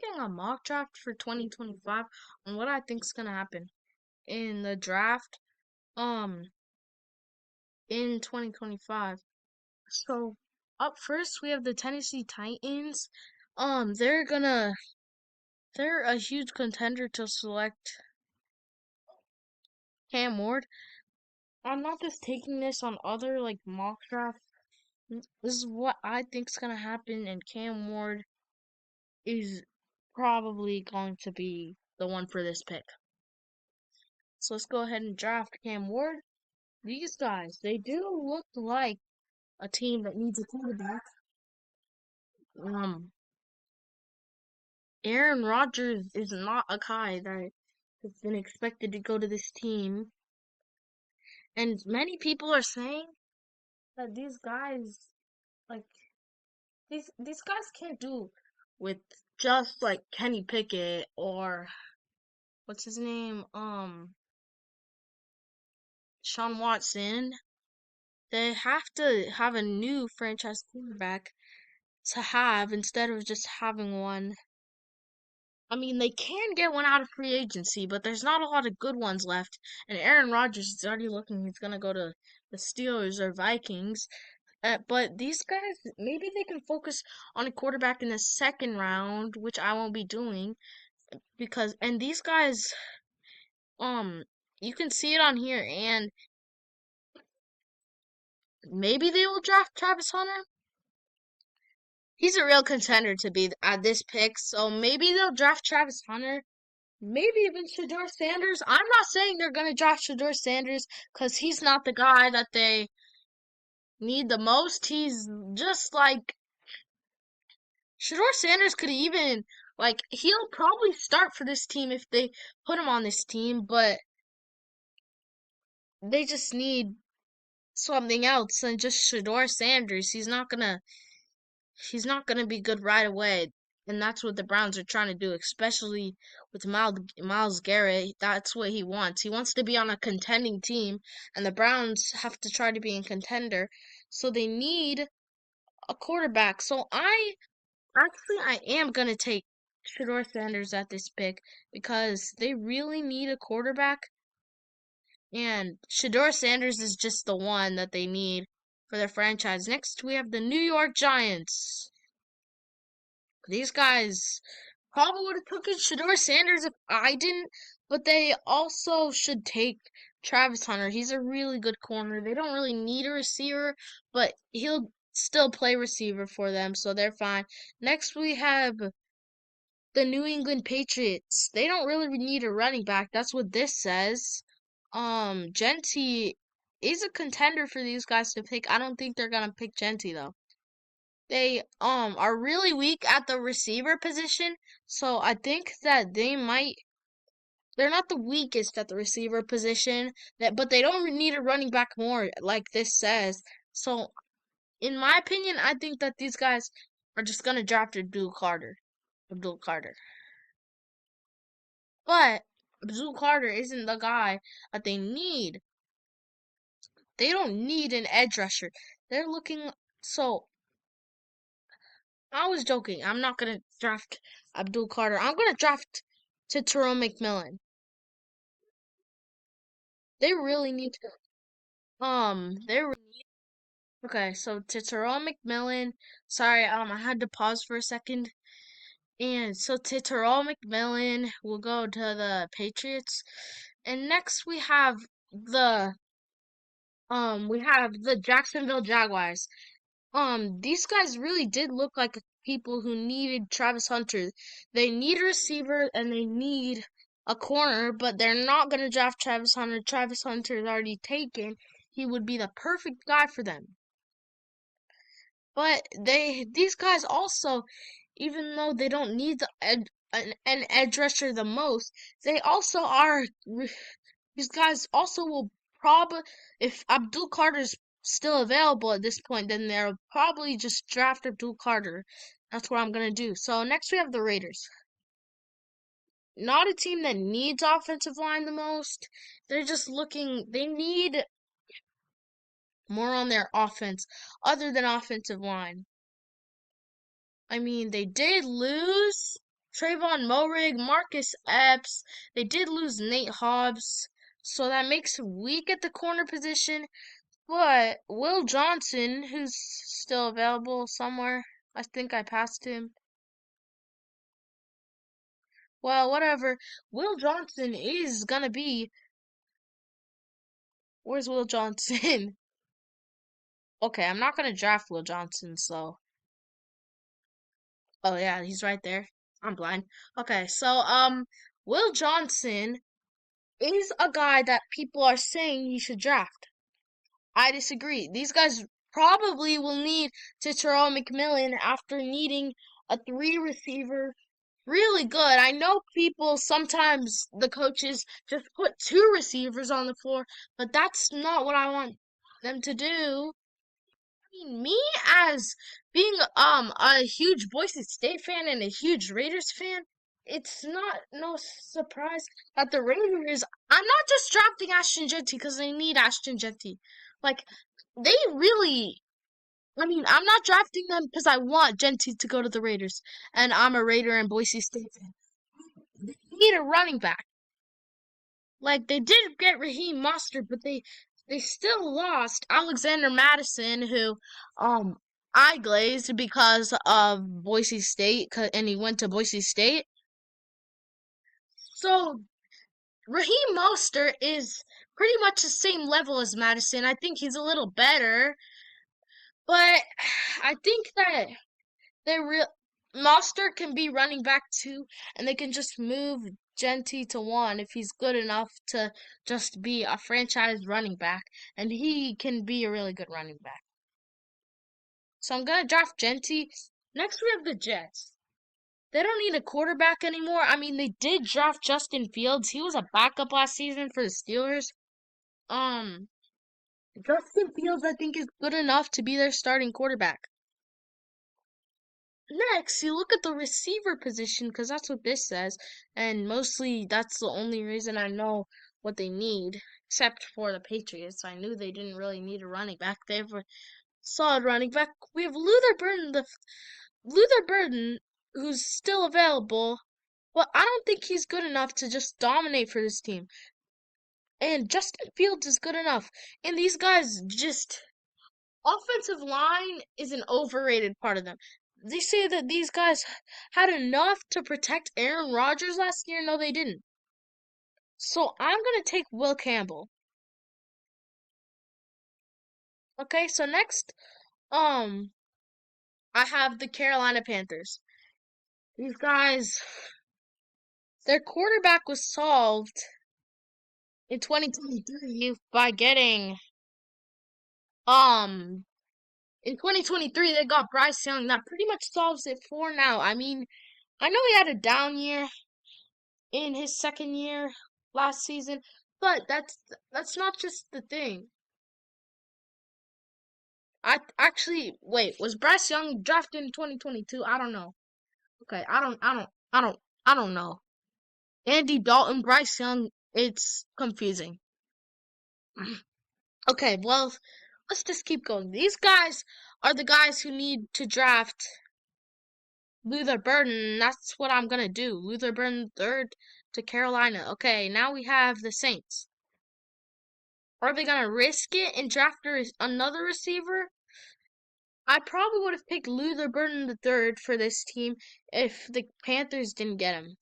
making a mock draft for 2025 on what I think is gonna happen in the draft um in 2025. So up first we have the Tennessee Titans. They're a huge contender to select Cam Ward. I'm not just taking this on other like mock drafts. This is what I think's gonna happen, and Cam Ward is probably going to be the one for this pick. So let's go ahead and draft Cam Ward. These guys, they do look like a team that needs a quarterback. Um, Aaron Rodgers is not a guy that has been expected to go to this team, and many people are saying that these guys, like these guys, can't do with just like Kenny Pickett or what's his name, Sean Watson. They have to have a new franchise quarterback to have instead of just having one. I mean, they can get one out of free agency, but there's not a lot of good ones left. And Aaron Rodgers is already looking, he's going to go to the Steelers or Vikings. But these guys, maybe they can focus on a quarterback in the second round, which I won't be doing and these guys, um, you can see it on here, and maybe they will draft Travis Hunter. He's a real contender to be at this pick, so maybe they'll draft Travis Hunter. Maybe even Shador Sanders. I'm not saying they're gonna draft Shador Sanders because he's not the guy that they need the most. He's just like Shador Sanders could even he'll probably start for this team if they put him on this team, but they just need something else than just Shador Sanders. He's not gonna be good right away, and that's what the Browns are trying to do, especially with Miles Garrett. That's what he wants. He wants to be on a contending team, and the Browns have to try to be in contender, so they need a quarterback. So I am gonna take Shador Sanders at this pick because they really need a quarterback, and Shador Sanders is just the one that they need for their franchise. Next, we have the New York Giants. These guys probably would have taken Shador Sanders if I didn't, but they also should take Travis Hunter. He's a really good corner. They don't really need a receiver, but he'll still play receiver for them, so they're fine. Next, we have the New England Patriots. They don't really need a running back. That's what this says. Gentry is a contender for these guys to pick. I don't think they're gonna pick Gentry though. They are really weak at the receiver position, so I think that they're not the weakest at the receiver position, but they don't need a running back more like this says. So in my opinion, I think that these guys are just gonna draft Abdul Carter. Abdul Carter. But Abdul Carter isn't the guy that they need. They don't need an edge rusher. They're looking so I was joking. I'm not gonna draft Abdul Carter. I'm gonna draft Terrell McMillan. They really need to. They okay. So Terrell McMillan. Sorry, I had to pause for a second. And so Terrell McMillan will go to the Patriots. And next we have the Jacksonville Jaguars. These guys really did look like people who needed Travis Hunter. They need a receiver and they need a corner, but they're not gonna draft Travis Hunter. Travis Hunter is already taken. He would be the perfect guy for them. But these guys also, even though they don't need an edge rusher the most, they also are. These guys also will probably, if Abdul Carter's still available at this point, then they'll probably just draft Abdul Carter. That's what I'm gonna do. So next we have the Raiders. Not a team that needs offensive line the most. They're just looking. They need more on their offense other than offensive line. I mean, they did lose Trayvon Moehrig, Marcus Epps. They did lose Nate Hobbs, so that makes it weak at the corner position. But Will Johnson, who's still available somewhere, I think I passed him. Well, whatever. Will Johnson is gonna be. Where's Will Johnson? Okay, I'm not gonna draft Will Johnson, so. Oh yeah, he's right there. I'm blind. Okay, so Will Johnson is a guy that people are saying he should draft. I disagree. These guys probably will need to Terrell McMillan after needing a three receiver really good. I know people sometimes the coaches just put two receivers on the floor, but that's not what I want them to do. Mean, me as being a huge Boise State fan and a huge Raiders fan, it's not no surprise that the Raiders. I'm not just drafting Ashton Jeanty because they need Ashton Jeanty. Like they really. I mean, I'm not drafting them because I want Jeanty to go to the Raiders, and I'm a Raider and Boise State fan. They need a running back. Like they did get Raheem Mostert, but they still lost Alexander Madison, who um I glazed because of Boise State, and he went to Boise State. So Raheem Mostert is pretty much the same level as Madison. I think he's a little better, but I think that they real Mostert can be running back too, and they can just move Genty to one if he's good enough to just be a franchise running back, and he can be a really good running back. So I'm gonna draft Genty. Next we have the Jets. They don't need a quarterback anymore. I mean, they did draft Justin Fields. He was a backup last season for the Steelers. Um, Justin Fields, I think, is good enough to be their starting quarterback. Next, you look at the receiver position because that's what this says, and mostly that's the only reason I know what they need, except for the Patriots. I knew they didn't really need a running back. They have a solid running back. We have Luther Burden, who's still available, but I don't think he's good enough to just dominate for this team. And Justin Fields is good enough, and these guys just offensive line is an overrated part of them. They say that these guys had enough to protect Aaron Rodgers last year. No, they didn't. So I'm gonna take Will Campbell. Okay, so next, um, I have the Carolina Panthers. These guys, their quarterback was solved in 2023 by getting, um, in 2023 they got Bryce Young. That pretty much solves it for now. I mean, I know he had a down year in his second year last season, but that's not just the thing. I actually wait, was Bryce Young drafted in 2022? I don't know. Okay, I don't know. Andy Dalton, Bryce Young, it's confusing. Okay, well, let's just keep going. These guys are the guys who need to draft Luther Burden. That's what I'm gonna do. Luther Burden third to Carolina. Okay, now we have the Saints. Are they gonna risk it and draft another receiver? I probably would have picked Luther Burden the third for this team if the Panthers didn't get him.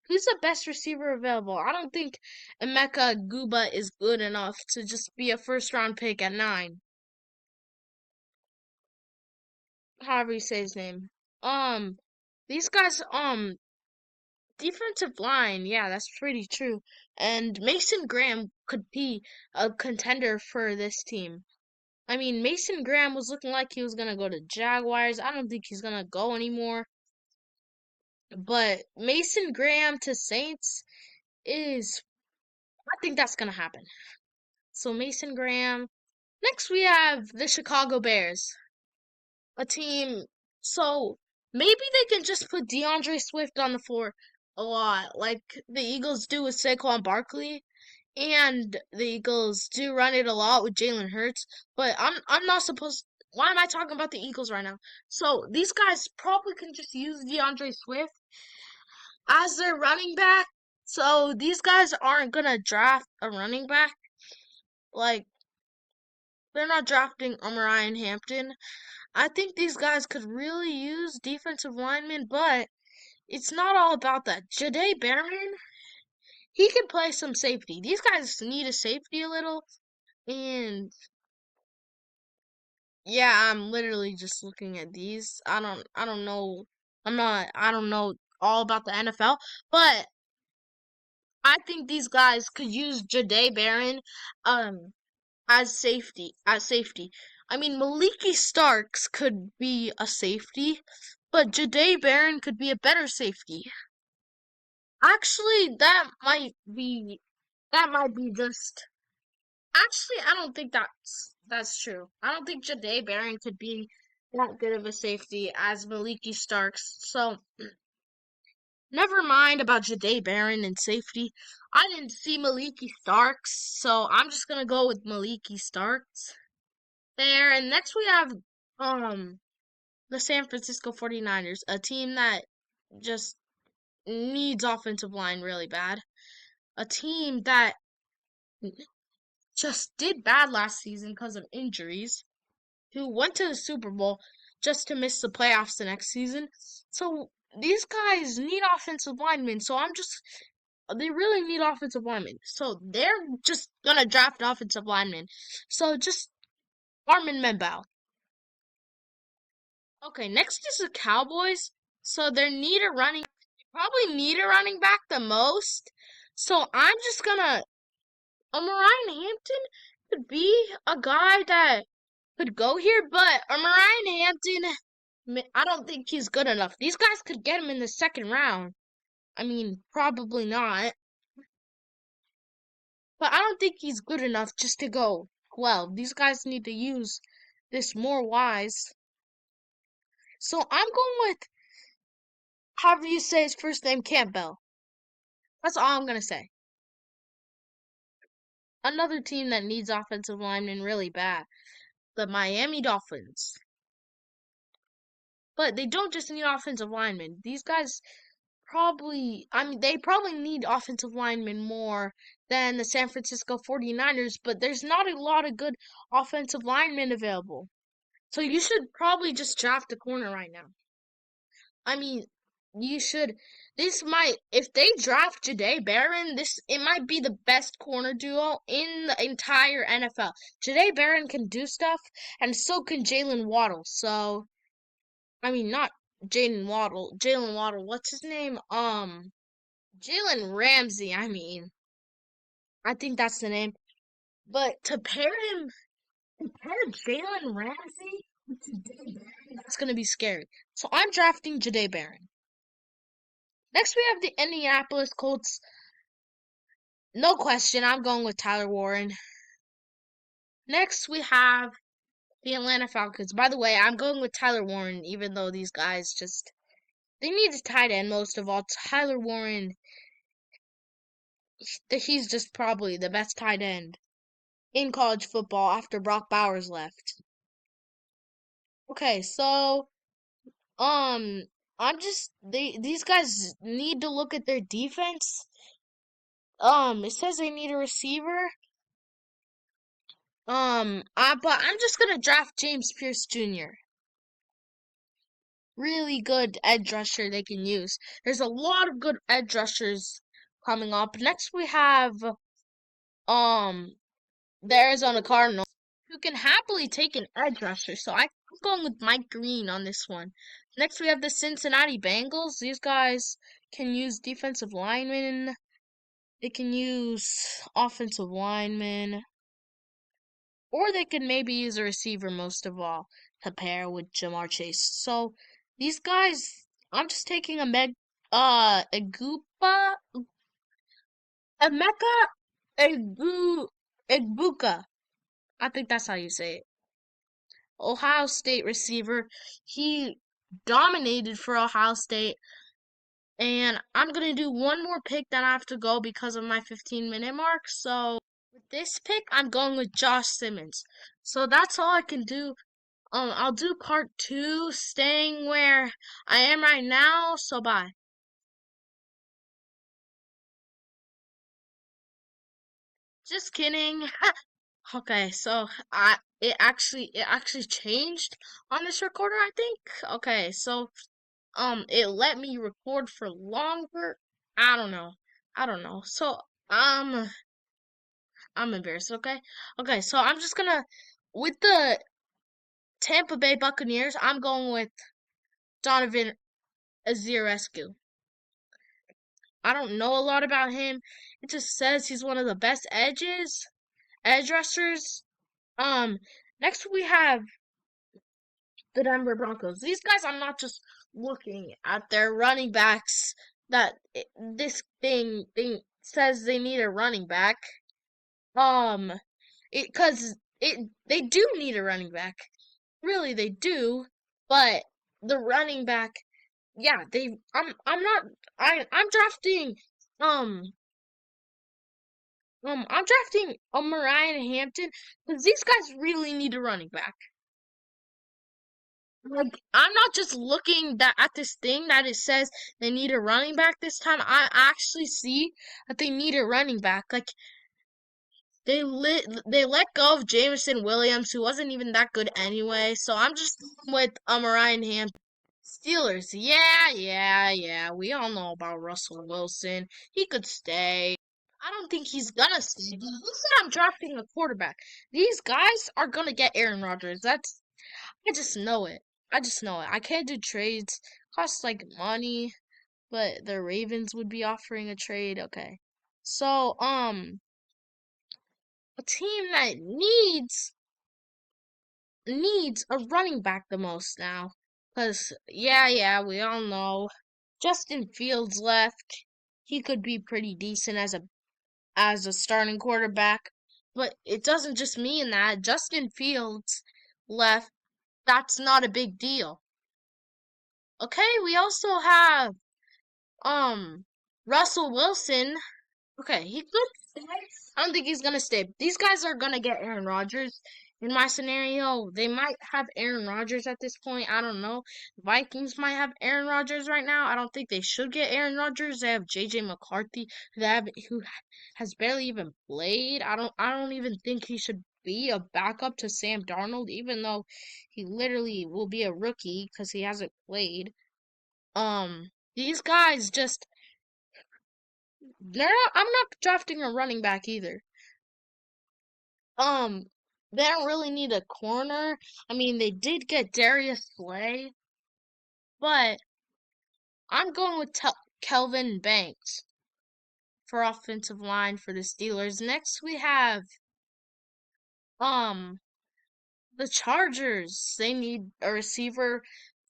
Who's the best receiver available? I don't think Emeka Guba is good enough to just be a first round pick at 9. However you say his name. Um, these guys, defensive line, yeah, that's pretty true. And Mason Graham could be a contender for this team. I mean, Mason Graham was looking like he was gonna go to Jaguars. I don't think he's gonna go anymore. But Mason Graham to Saints is, I think that's gonna happen. So Mason Graham. Next we have the Chicago Bears, a team. So maybe they can just put DeAndre Swift on the floor a lot, like the Eagles do with Saquon Barkley. And the Eagles do run it a lot with Jalen Hurts, but I'm not supposed. Why am I talking about the Eagles right now? So these guys probably can just use DeAndre Swift. as their running back. So these guys aren't gonna draft a running back. Like they're not drafting Ryan Hampton. I think these guys could really use defensive linemen, but it's not all about that. Jahdae Barron, he can play some safety. These guys need a safety a little, and yeah, I'm literally just looking at these. I don't know. I don't know all about the NFL, but I think these guys could use Jahdae Barron, um, as safety. I mean, Maliki Starks could be a safety, but Jahdae Barron could be a better safety. Actually, that might be just. Actually, I don't think that's true. I don't think Jahdae Barron could be that good of a safety as Maliki Starks. So never mind about Jahdae Barron and safety. I didn't see Maliki Starks, so I'm just gonna go with Maliki Starks there. And next we have um the San Francisco 49ers, a team that just needs offensive line really bad. A team that just did bad last season because of injuries, who went to the Super Bowl just to miss the playoffs the next season. So these guys need offensive linemen. They really need offensive linemen. So they're just gonna draft offensive linemen. So just Armin Membao. Okay, next is the Cowboys. So they probably need a running back the most. So I'm just gonna, Ryan Hampton could be a guy that could go here, but Ryan Hampton, I don't think he's good enough. These guys could get him in the second round. I mean, probably not, but I don't think he's good enough just to go. Well, these guys need to use this more wise. So I'm going with however you say his first name, Campbell. That's all I'm gonna say. Another team that needs offensive linemen really bad, the Miami Dolphins. But they don't just need offensive linemen. These guys I mean, they probably need offensive linemen more than the San Francisco 49ers, but there's not a lot of good offensive linemen available. So you should probably just draft a corner right now. I mean, you should. If they draft Jahdae Barron, it might be the best corner duo in the entire NFL. Jahdae Barron can do stuff, and so can Jalen Waddle. So, I mean, not Jalen Waddle, what's his name? Jalen Ramsey, I mean. I think that's the name. But compare Jalen Ramsey to Jahdae Barron, that's gonna be scary. So I'm drafting Jahdae Barron. Next, we have the Indianapolis Colts. No question, I'm going with Tyler Warren. Next, we have the Atlanta Falcons. By the way, I'm going with Tyler Warren, even though these guys they need a tight end most of all. Tyler Warren, he's just probably the best tight end in college football after Brock Bowers left. Okay, so um, these guys need to look at their defense. It says they need a receiver. But I'm just gonna draft James Pierce Jr. Really good edge rusher they can use. There's a lot of good edge rushers coming up. Next we have um the Arizona Cardinals, who can happily take an edge rusher. So I'm going with Mike Green on this one. Next we have the Cincinnati Bengals. These guys can use defensive linemen. They can use offensive linemen. Or they could maybe use a receiver most of all to pair with Jamar Chase. So these guys, I'm just taking Emeka Egbuka. I think that's how you say it. Ohio State receiver. He dominated for Ohio State. And I'm going to do one more pick, then I have to go because of my 15-minute mark. So with this pick, I'm going with Josh Simmons. So that's all I can do. I'll do part 2, staying where I am right now. So bye. Just kidding. Okay, so it actually changed on this recorder, I think. Okay, so it let me record for longer. I don't know. I don't know. So um I'm embarrassed, okay? Okay, so I'm just gonna with the Tampa Bay Buccaneers, I'm going with Donovan Azirescu. I don't know a lot about him. It just says he's one of the best edge rushers. Um, next we have the Denver Broncos. These guys, I'm not just looking at their running backs. This thing says they need a running back. Um, because they do need a running back. Really, they do. But the running back, yeah, I'm not. I'm drafting. Um, I'm drafting a Mariah Hampton because these guys really need a running back. Like, I'm not just looking at this thing that it says they need a running back this time. I actually see that they need a running back. Like, they let go of Jameson Williams, who wasn't even that good anyway. So I'm just going with Ryan Hampton. Steelers, yeah. We all know about Russell Wilson. He could stay. I don't think he's gonna stay. You said I'm drafting a quarterback. These guys are gonna get Aaron Rodgers. I just know it. I just know it. I can't do trades. Costs like money, but the Ravens would be offering a trade. Okay. So, a team that needs a running back the most now. Cause we all know Justin Fields left. He could be pretty decent as a starting quarterback, but it doesn't just mean that Justin Fields left. That's not a big deal. Okay, we also have um Russell Wilson. Okay, he could stay. I don't think he's gonna stay. These guys are gonna get Aaron Rodgers. In my scenario, they might have Aaron Rodgers at this point. I don't know. Vikings might have Aaron Rodgers right now. I don't think they should get Aaron Rodgers. They have JJ McCarthy, who has barely even played. I don't even think he should be a backup to Sam Darnold, even though he literally will be a rookie because he hasn't played. These guys just I'm not drafting a running back either. Um, they don't really need a corner. I mean, they did get Darius Slay, but I'm going with Kelvin Banks for offensive line for the Steelers. Next, we have um the Chargers. They need a receiver.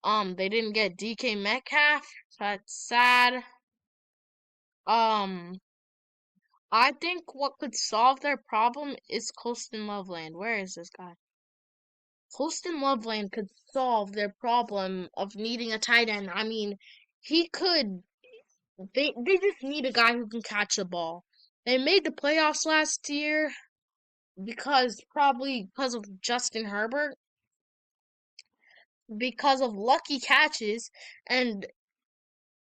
They didn't get DK Metcalf. That's sad. Um, I think what could solve their problem is Colston Loveland. Where is this guy? Colston Loveland could solve their problem of needing a tight end. I mean, he could. They just need a guy who can catch the ball. They made the playoffs last year probably because of Justin Herbert, because of lucky catches, and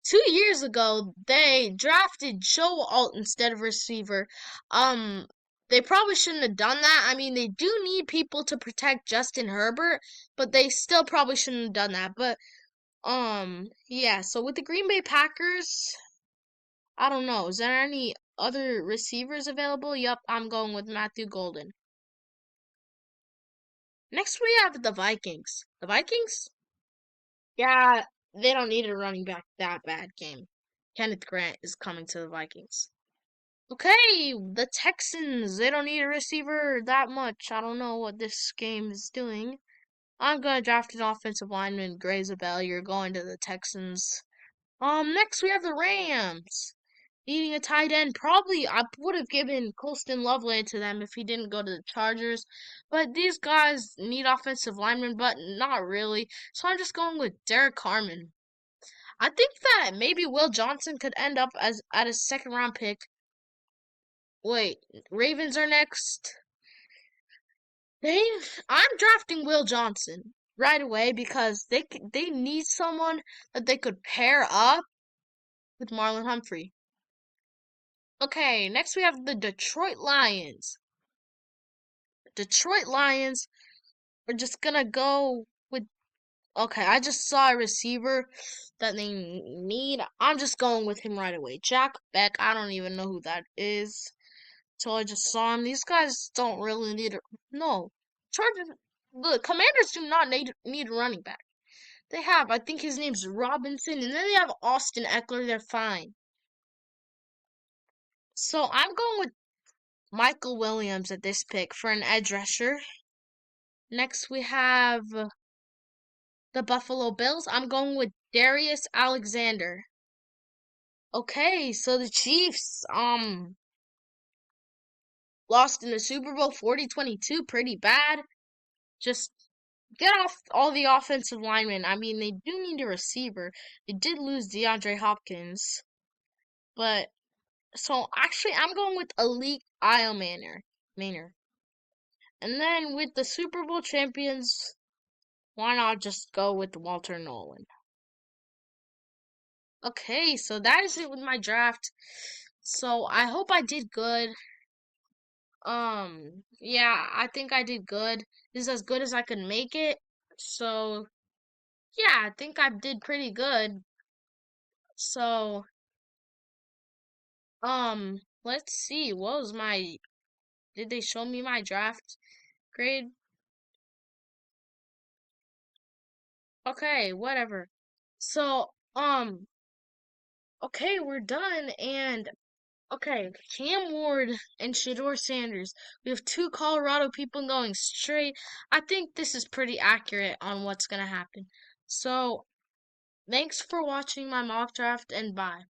2 years ago they drafted Joe Alt instead of receiver. Um, they probably shouldn't have done that. I mean, they do need people to protect Justin Herbert, but they still probably shouldn't have done that. But yeah. So with the Green Bay Packers, I don't know. Is there any other receivers available? Yup, I'm going with Matthew Golden. Next we have the Vikings. The Vikings? Yeah, they don't need a running back that bad game. Kenneth Grant is coming to the Vikings. Okay, the Texans, they don't need a receiver that much. I don't know what this game is doing. I'm gonna draft an offensive lineman, Gray Zabel. You're going to the Texans. Next we have the Rams. Needing a tight end. Probably I would have given Colston Loveland to them if he didn't go to the Chargers. But these guys need offensive linemen, but not really. So I'm just going with Derek Carmen. I think that maybe Will Johnson could end up as at a second round pick. Wait, Ravens are next. They I'm drafting Will Johnson right away because they need someone that they could pair up with Marlon Humphrey. Okay, next we have the Detroit Lions. Detroit Lions are just gonna go with. Okay, I just saw a receiver that they need. I'm just going with him right away. Jack Beck. I don't even know who that is. So I just saw him. These guys don't really need a no. Chargers. The Commanders do not need a running back. They have. I think his name's Robinson, and then they have Austin Eckler. They're fine. So I'm going with Michael Williams at this pick for an edge rusher. Next we have the Buffalo Bills. I'm going with Darius Alexander. Okay, so the Chiefs lost in the Super Bowl 40-22, pretty bad. Just get off all the offensive linemen. I mean, they do need a receiver. They did lose DeAndre Hopkins, but so actually I'm going with Elite Isle Manor. And then with the Super Bowl champions, why not just go with Walter Nolan? Okay, so that is it with my draft. So I hope I did good. Yeah, I think I did good. This is as good as I could make it. So yeah, I think I did pretty good. So let's see. What was my did they show me my draft grade? Okay, whatever. So okay, we're done and okay, Cam Ward and Shador Sanders. We have two Colorado people going straight. I think this is pretty accurate on what's gonna happen. So, thanks for watching my mock draft and bye.